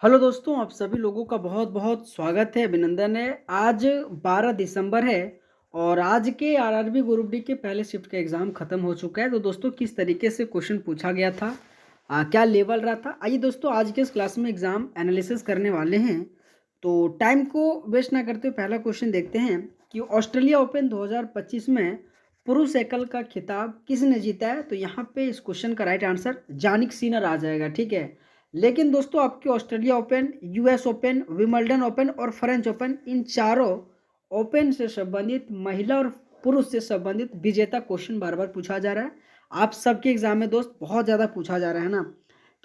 Hello दोस्तों, आप सभी लोगों का बहुत-बहुत स्वागत है, अभिनंदन है। आज 12 दिसंबर है और आज के आरआरबी ग्रुप डी के पहले शिफ्ट का एग्ज़ाम खत्म हो चुका है। तो दोस्तों किस तरीके से क्वेश्चन पूछा गया था, क्या लेवल रहा था, आइए दोस्तों आज के इस क्लास में एग्ज़ाम एनालिसिस करने वाले हैं। तो टाइम को वेस्ट ना करते हुए पहला क्वेश्चन देखते हैं कि ऑस्ट्रेलिया ओपन 2025 में पुरुष एकल का खिताब किसने जीता है। तो यहाँ पे इस क्वेश्चन का राइट आंसर जानिक सिनर आ जाएगा, ठीक है। लेकिन दोस्तों आपके Australia open, US open, Wimbledon open और फ्रेंच ओपन, इन चारों ओपन से संबंधित महिला और पुरुष से संबंधित विजेता क्वेश्चन बार बार पूछा जा रहा है। आप सबके एग्जाम में दोस्त बहुत ज़्यादा पूछा जा रहा है ना।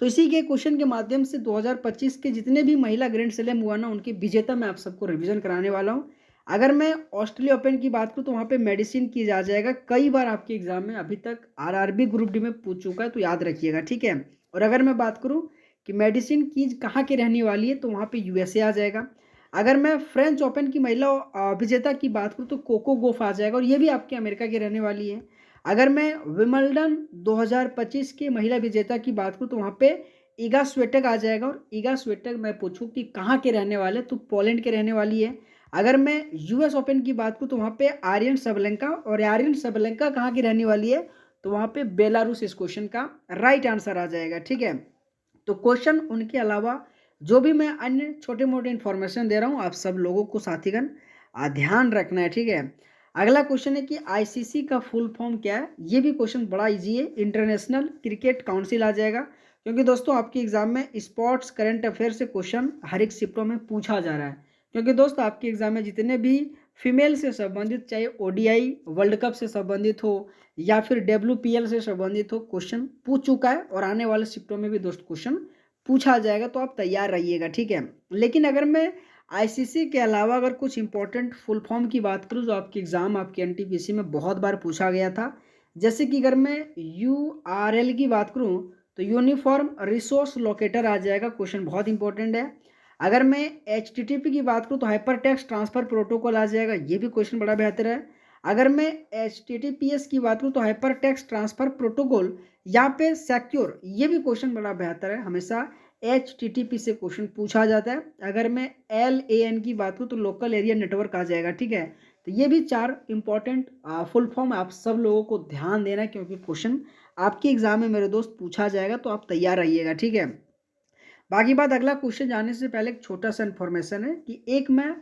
तो इसी के क्वेश्चन के माध्यम से 2025 के जितने भी महिला ग्रैंड स्लैम हुआ ना, उनके विजेता मैं आप सबको रिवीजन कराने वाला हूँ। अगर मैं ऑस्ट्रेलिया ओपन की बात करूँ तो वहाँ पे मेडिसिन की जा जाएगा, कई बार आपके एग्जाम में अभी तक आरआरबी ग्रुप डी में पूछ चुका है, तो याद रखिएगा, ठीक है। और अगर मैं बात करूँ कि मेडिसिन की कहाँ की रहने वाली है, तो वहाँ पे यूएसए आ जाएगा। अगर मैं फ्रेंच ओपन की महिला विजेता की बात करूँ तो कोको गोफ आ जाएगा, और ये भी आपके अमेरिका की रहने वाली है। अगर मैं विंबलडन 2025 के महिला विजेता की बात करूँ तो वहाँ पे ईगा स्विएटेक आ जाएगा, और ईगा स्विएटेक मैं पूछूँ कि कहाँ के रहने वाले, तो पोलैंड के रहने वाली है। अगर मैं यूएस ओपन की बात करूँ तो वहाँ पे आर्यन सबलेंका, और आर्यन सबलेंका कहाँ की रहने वाली है, तो वहाँ पे बेलारूस इस क्वेश्चन का राइट आंसर आ जाएगा, ठीक है। तो क्वेश्चन उनके अलावा जो भी मैं अन्य छोटे मोटे इन्फॉर्मेशन दे रहा हूँ, आप सब लोगों को साथीगण ध्यान रखना है, ठीक है। अगला क्वेश्चन है कि आईसीसी का फुल फॉर्म क्या है। ये भी क्वेश्चन बड़ा इजी है, इंटरनेशनल क्रिकेट काउंसिल आ जाएगा, क्योंकि दोस्तों आपके एग्जाम में स्पोर्ट्स करंट अफेयर से क्वेश्चन हर एक शिफ्टों में पूछा जा रहा है। क्योंकि दोस्त आपके एग्जाम में जितने भी फीमेल से संबंधित, चाहे ओडीआई वर्ल्ड कप से संबंधित हो या फिर डब्ल्यूपीएल से संबंधित हो, क्वेश्चन पूछ चुका है, और आने वाले शिफ्टों में भी दोस्त क्वेश्चन पूछा जाएगा, तो आप तैयार रहिएगा, ठीक है। लेकिन अगर मैं आईसीसी के अलावा अगर कुछ इंपॉर्टेंट फुल फॉर्म की बात करूँ, जो आपके एग्जाम आपके एनटीपीसी में बहुत बार पूछा गया था, जैसे कि अगर मैं यूआरएल की बात करूँ तो यूनिफॉर्म रिसोर्स लोकेटर आ जाएगा, क्वेश्चन बहुत इंपॉर्टेंट है। अगर मैं एचटीटीपी की बात करूँ तो हाइपर टेक्स्ट ट्रांसफर प्रोटोकॉल आ जाएगा, ये भी क्वेश्चन बड़ा बेहतर है। अगर मैं एचटीटीपीएस की बात करूँ तो हाइपर टेक्स्ट ट्रांसफर प्रोटोकॉल, यहाँ पे सिक्योर, ये भी क्वेश्चन बड़ा बेहतर है, हमेशा एचटीटीपी से क्वेश्चन पूछा जाता है। अगर मैं एलएएन की बात करूँ तो लोकल एरिया नेटवर्क आ जाएगा, ठीक है। तो ये भी चार इंपॉर्टेंट फुल फॉर्म आप सब लोगों को ध्यान देना है, क्योंकि क्वेश्चन आपके एग्जाम में मेरे दोस्त पूछा जाएगा, तो आप तैयार रहिएगा, ठीक है। बाकी बात, अगला क्वेश्चन जाने से पहले एक छोटा सा इन्फॉर्मेशन है कि एक मैं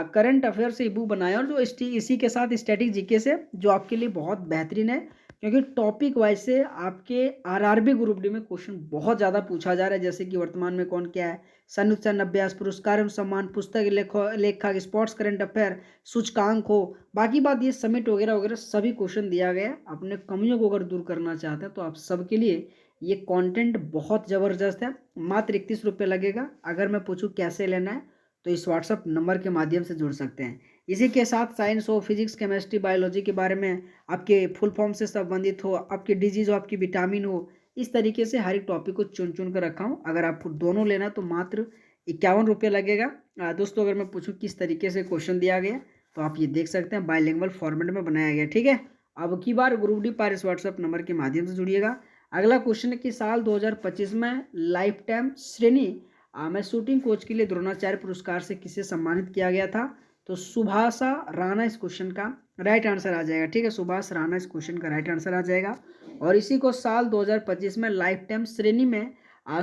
करंट अफेयर से बुक बनाया, और जो इसी के साथ स्टैटिक जीके से, जो आपके लिए बहुत बेहतरीन है, क्योंकि टॉपिक वाइज से आपके आरआरबी ग्रुप डी में क्वेश्चन बहुत ज़्यादा पूछा जा रहा है। जैसे कि वर्तमान में कौन क्या है, सन 1990 पुरस्कार एवं सम्मान, पुस्तक लेखक, स्पोर्ट्स करंट अफेयर, सूचकांक हो, बाकी बात ये समिट वगैरह वगैरह सभी क्वेश्चन दिया गया है। अपने कमियों को अगर दूर करना चाहते हैं तो आप सबके लिए ये कंटेंट बहुत ज़बरदस्त है। मात्र 31 रुपये लगेगा। अगर मैं पूछूँ कैसे लेना है, तो इस व्हाट्सअप नंबर के माध्यम से जुड़ सकते हैं। इसी के साथ साइंस हो, फिजिक्स, केमिस्ट्री, बायोलॉजी के बारे में, आपके फुल फॉर्म से संबंधित हो, आपकी डिजीज हो, आपकी विटामिन हो, इस तरीके से हर एक टॉपिक को चुन चुन कर रखा हूँ। अगर आपको दोनों लेना तो मात्र 51 रुपये लगेगा। दोस्तों अगर मैं पूछूँ किस तरीके से क्वेश्चन दिया गया, तो आप ये देख सकते हैं, बाईलिंगुअल फॉर्मेट में बनाया गया, ठीक है। अब की बार ग्रुप डी पर इस व्हाट्सएप नंबर के माध्यम से जुड़िएगा। अगला क्वेश्चन है कि साल 2025 में लाइफ टाइम श्रेणी में शूटिंग कोच के लिए द्रोणाचार्य पुरस्कार से किसे सम्मानित किया गया था। तो सुभाषा राणा इस क्वेश्चन का राइट आंसर आ जाएगा, ठीक है। सुभाष राणा इस क्वेश्चन का राइट आंसर आ जाएगा। और इसी को साल 2025 में लाइफ टाइम श्रेणी में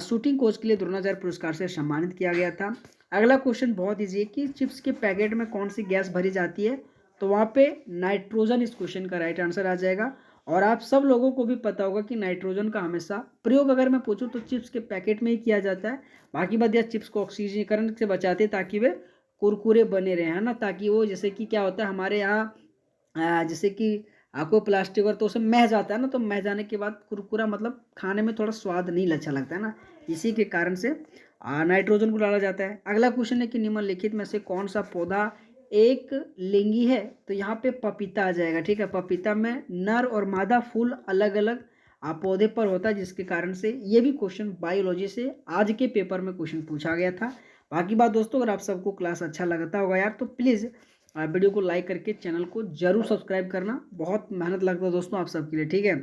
शूटिंग कोच के लिए द्रोणाचार्य पुरस्कार से सम्मानित किया गया था। अगला क्वेश्चन बहुत ईजी है कि चिप्स के पैकेट में कौन सी गैस भरी जाती है। तो वहाँ पे नाइट्रोजन इस क्वेश्चन का राइट आंसर आ जाएगा। और आप सब लोगों को भी पता होगा कि नाइट्रोजन का हमेशा प्रयोग, अगर मैं पूछूं तो चिप्स के पैकेट में ही किया जाता है। बाकी बात यह चिप्स को ऑक्सीजनीकरण से बचाते हैं ताकि वे कुरकुरे बने रहे, है ना। ताकि वो, जैसे कि क्या होता है हमारे यहाँ, जैसे कि आपको प्लास्टिक और तो उसमें मह जाता है ना, तो मह जाने के बाद कुरकुरा मतलब खाने में थोड़ा स्वाद नहीं अच्छा लगता है ना, इसी के कारण से नाइट्रोजन को डाला जाता है। अगला क्वेश्चन है कि निम्नलिखित में से कौन सा पौधा एक लिंगी है। तो यहाँ पे पपीता आ जाएगा, ठीक है। पपीता में नर और मादा फूल अलग अलग पौधे पर होता है, जिसके कारण से ये भी क्वेश्चन बायोलॉजी से आज के पेपर में क्वेश्चन पूछा गया था। बाकी बात दोस्तों, अगर आप सबको क्लास अच्छा लगता होगा यार, तो प्लीज़ वीडियो को लाइक करके चैनल को जरूर सब्सक्राइब करना, बहुत मेहनत लगता है दोस्तों आप सबके लिए, ठीक है।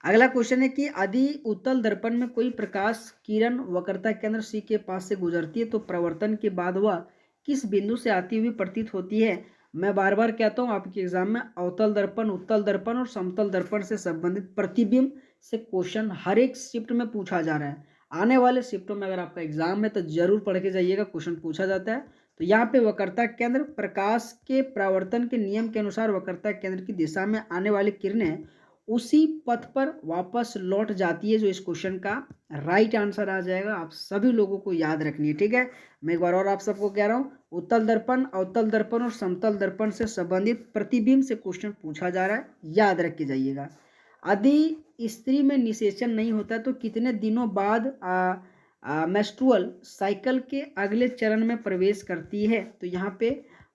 अगला क्वेश्चन है कि यदि उत्तल दर्पण में कोई प्रकाश किरण वक्रता केंद्र सी के पास से गुजरती है तो प्रवर्तन के बाद वह किस बिंदु से आती हुई प्रतीत होती है। मैं बार बार कहता हूँ आपके एग्जाम में अवतल दर्पण, उत्तल दर्पण और समतल दर्पण से संबंधित प्रतिबिंब से क्वेश्चन हर एक शिफ्ट में पूछा जा रहा है। आने वाले शिफ्टों में अगर आपका एग्जाम है तो जरूर पढ़ के जाइएगा, क्वेश्चन पूछा जाता है। तो यहाँ पे वक्रता केंद्र, प्रकाश के परावर्तन के नियम के अनुसार वक्रता केंद्र की दिशा में आने वाली किरणें उसी पथ पर वापस लौट जाती है, जो इस क्वेश्चन का राइट आंसर आ जाएगा। आप सभी लोगों को याद रखनी है, ठीक है। मैं एक बार और आप सबको कह रहा हूँ, उत्तल दर्पण, अवतल दर्पण और समतल दर्पण से संबंधित प्रतिबिंब से क्वेश्चन पूछा जा रहा है, याद रख के जाइएगा। यदि स्त्री में निषेचन नहीं होता तो कितने दिनों बाद मेंस्ट्रुअल साइकिल के अगले चरण में प्रवेश करती है। तो यहाँ पे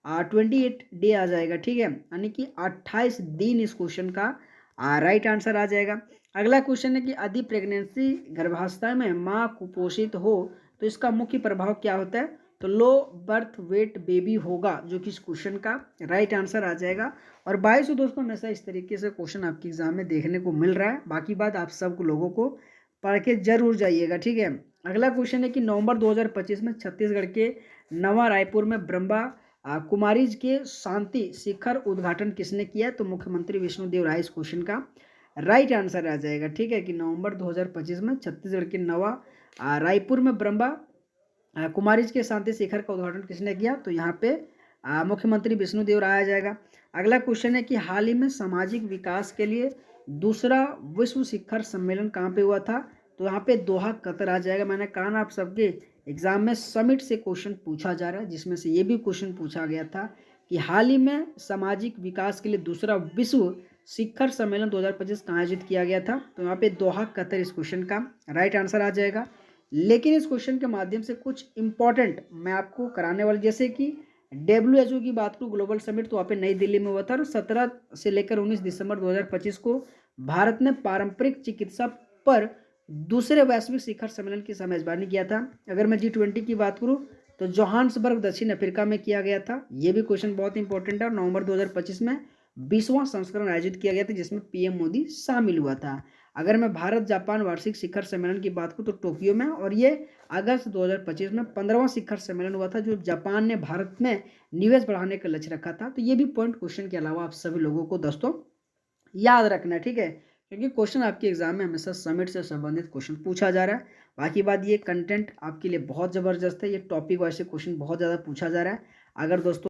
28 डे आ जाएगा, ठीक है, यानी कि 28 दिन इस क्वेश्चन का राइट आंसर आ जाएगा। अगला क्वेश्चन है कि यदि प्रेगनेंसी, गर्भावस्था में माँ कुपोषित हो तो इसका मुख्य प्रभाव क्या होता है। तो लो बर्थ वेट बेबी होगा, जो कि इस क्वेश्चन का राइट आंसर आ जाएगा। और 22 दोस्तों हमेशा इस तरीके से क्वेश्चन आपके एग्जाम में देखने को मिल रहा है। बाकी बात आप सब लोगों को पढ़ के जरूर जाइएगा, ठीक है। अगला क्वेश्चन है कि नवंबर 2025 में छत्तीसगढ़ के नवा रायपुर में ब्रह्मा कुमारीज के शांति शिखर उद्घाटन किसने किया। तो मुख्यमंत्री विष्णुदेव राय इस क्वेश्चन का राइट आंसर आ जाएगा, ठीक है, कि नवंबर 2025 में छत्तीसगढ़ के नवा रायपुर में ब्रह्मा कुमारीज के शांति शिखर का उद्घाटन किसने किया। तो यहाँ पे मुख्यमंत्री विष्णुदेव राय आ जाएगा। अगला क्वेश्चन है कि हाल ही में सामाजिक विकास के लिए दूसरा विश्व शिखर सम्मेलन कहाँ पे हुआ था। तो यहाँ पे दोहा कतर आ जाएगा। मैंने कहा ना आप सबके एग्जाम में समिट से क्वेश्चन पूछा जा रहा है, जिसमें से ये भी क्वेश्चन पूछा गया था कि हाल ही में सामाजिक विकास के लिए दूसरा विश्व शिखर सम्मेलन 2025 का आयोजित किया गया था। तो यहाँ पे दोहा कतर इस क्वेश्चन का राइट आंसर आ जाएगा। लेकिन इस क्वेश्चन के माध्यम से कुछ इंपॉर्टेंट मैं आपको कराने वाला, जैसे कि WHO की बात करूँ, ग्लोबल समिट तो वहाँ पे नई दिल्ली में हुआ था और 17 से लेकर 19 दिसंबर 2025 को भारत ने पारंपरिक चिकित्सा पर दूसरे वैश्विक शिखर सम्मेलन की मेजबानी किया था। अगर मैं G20 की बात करूँ तो जोहान्सबर्ग दक्षिण अफ्रीका में किया गया था। ये भी क्वेश्चन बहुत इंपॉर्टेंट है। और नवंबर 2025 में 20वां संस्करण आयोजित किया गया था, जिसमें PM मोदी शामिल हुआ था। अगर मैं भारत जापान वार्षिक शिखर सम्मेलन की बात करूँ तो टोक्यो में, और ये अगस्त 2025 में 15वां शिखर सम्मेलन हुआ था, जो जापान ने भारत में निवेश बढ़ाने का लक्ष्य रखा था। तो ये भी पॉइंट क्वेश्चन के अलावा आप सभी लोगों को दोस्तों याद रखना है, ठीक है, क्योंकि क्वेश्चन आपके एग्जाम में हमेशा समिट से संबंधित क्वेश्चन पूछा जा रहा है। बाकी बात, ये कंटेंट आपके लिए बहुत ज़बरदस्त है, ये टॉपिक वाइज से क्वेश्चन बहुत ज़्यादा पूछा जा रहा है। अगर दोस्तों